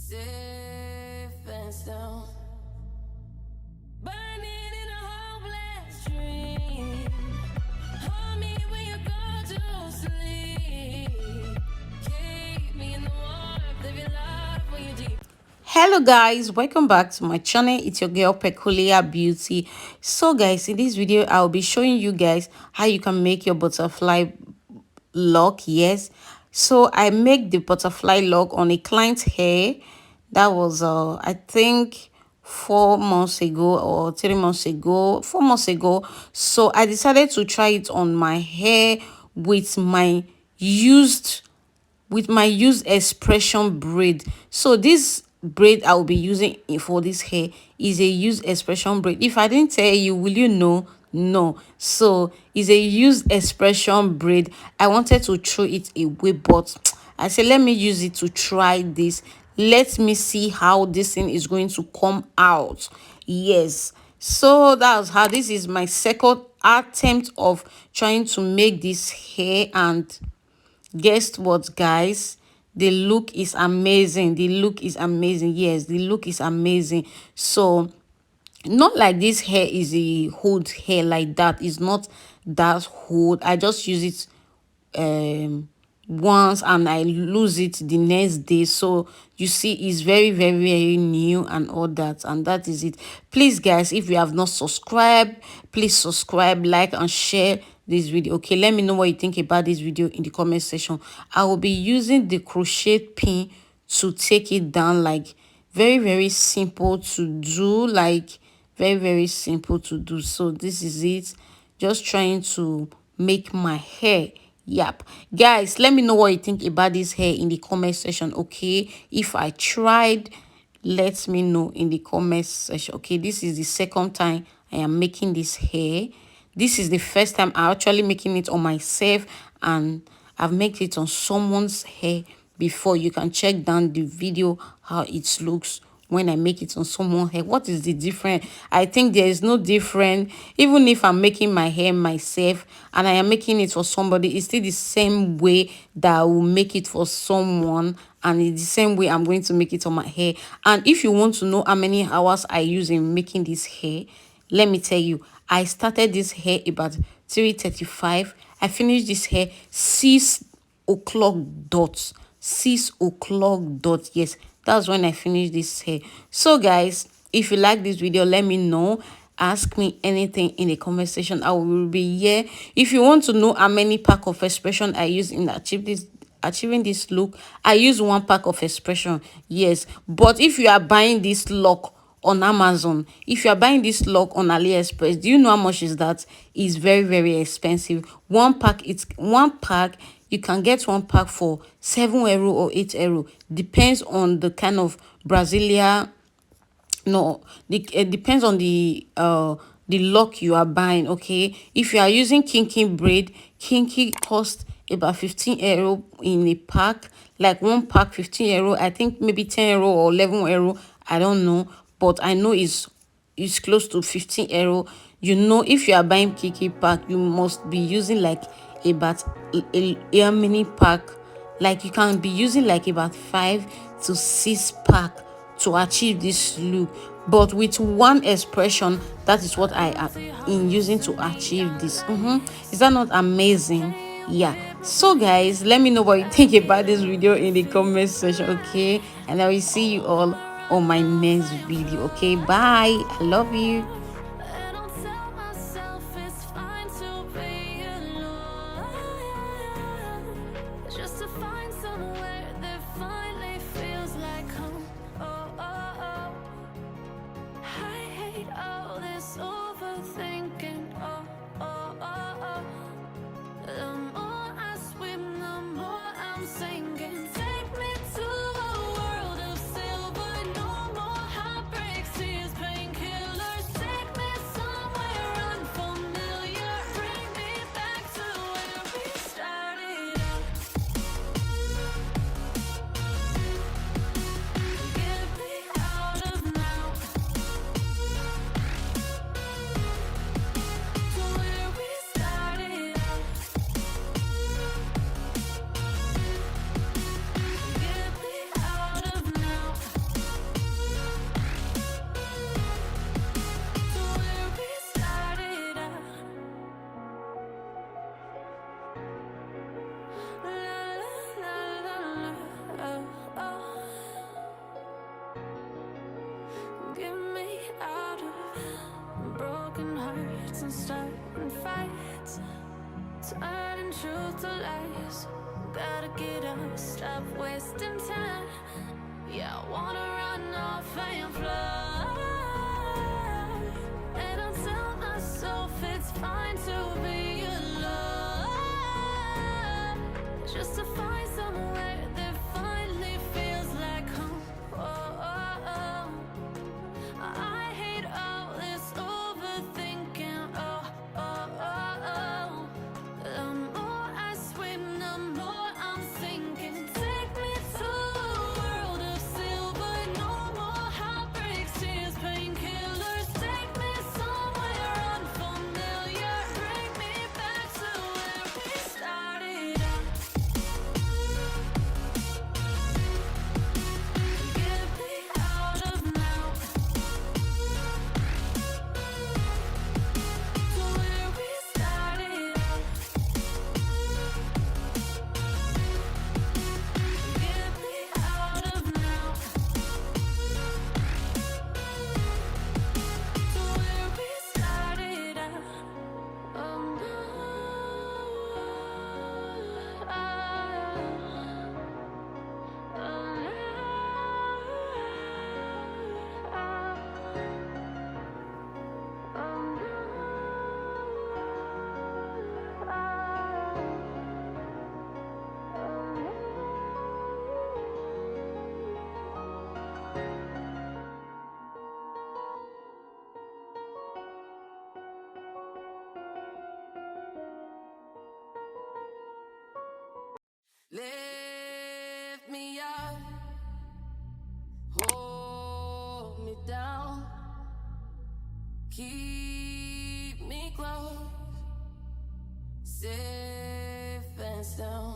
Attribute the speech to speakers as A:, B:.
A: Safe and sound. Burning in a hopeless dream. Hold me when you go to sleep. Keep me in the warmth of your love when you deep. Hello guys, welcome back to my channel. It's your girl Peculiar Beauty. So guys, in this video I'll be showing you guys how you can make your butterfly lock. Yes, so I make the butterfly lock on a client's hair. That was I think 4 months ago or 3 months ago, 4 months ago. So I decided to try it on my hair with my used expression braid. So this braid I will be using for this hair is a used expression braid. If I didn't tell you, will you know? No. So it's a used expression braid. I wanted to throw it away, but I said let me use it to try this. Let me see how this thing is going to come out. Yes, so that's how this is my second attempt of trying to make this hair. And guess what, guys? The look is amazing. The look is amazing. Yes, the look is amazing. So not like this hair is a hold hair like that. It's not that hold. I just use it once and I lose it the next day. So you see, it's very new and all that, and that is it. Please guys, if you have not subscribed, please subscribe, like and share this video. Okay, let me know what you think about this video in the comment section. I will be using the crochet pin to take it down. Like very simple to do, like very simple to do. So this is it, just trying to make my hair. Yep, guys, let me know what you think about this hair in the comment section. Okay, if I tried, let me know in the comment section. Okay, this is the second time I am making this hair. This is the first time I actually making it on myself, and I've made it on someone's hair before. You can check down the video how it looks when I make it on someone's hair. What is the difference? I think there is no difference. Even if I'm making my hair myself and I am making it for somebody, it's still the same way that I will make it for someone, and it's the same way I'm going to make it on my hair. And if you want to know how many hours I use in making this hair, let me tell you, I started this hair about 3:35. I finished this hair 6 o'clock dot. 6 o'clock dot. Yes, that's when I finished this hair. So guys, if you like this video, let me know. Ask me anything in the comment section. I will be here. If you want to know how many pack of expression I use in achieving this look, I use 1 pack of expression. Yes, but if you are buying this lock on Amazon, if you are buying this lock on AliExpress, do you know how much is that? It's very expensive. 1 pack, it's 1 pack. You can get 1 pack for €7 or €8. Depends on the kind of Brasilia. No, it depends on the lock you are buying. Okay, if you are using kinky braid, kinky cost about €15 in a pack. Like 1 pack €15. I think maybe €10 or €11. I don't know, but I know it's close to €15. You know, if you are buying kinky pack, you must be using like about a mini pack. Like you can be using like about 5 to 6 pack to achieve this look. But with 1 expression, that is what I am in using to achieve this. Is that not amazing? Yeah. So guys, let me know what you think about this video in the comment section. Okay, and I will see you all on my next video. Okay, bye. I love you. Just to find somewhere that finally feels like home. I hate all this overthinking. The more I swim, the more I'm sinking. Take me to a world of silver. No more heartbreaks, tears, painkillers. Take
B: fights and starting fights, turning truth to lies. Gotta get up, stop wasting time. Yeah, I wanna run off and fly. And I'll tell myself it's fine to be alone, just to find somewhere that finally feels like home. I hate all this overthinking. The more I swim, the more I'm sinking. Take me to a world of silver, no more heartbreaks, tears, painkillers. Take me somewhere unfamiliar, bring me back to where we started out. Get me out of now, to where we started out. Get me out of now, to where we started out. Oh no. Lift me up, hold me down, keep me close, safe and sound.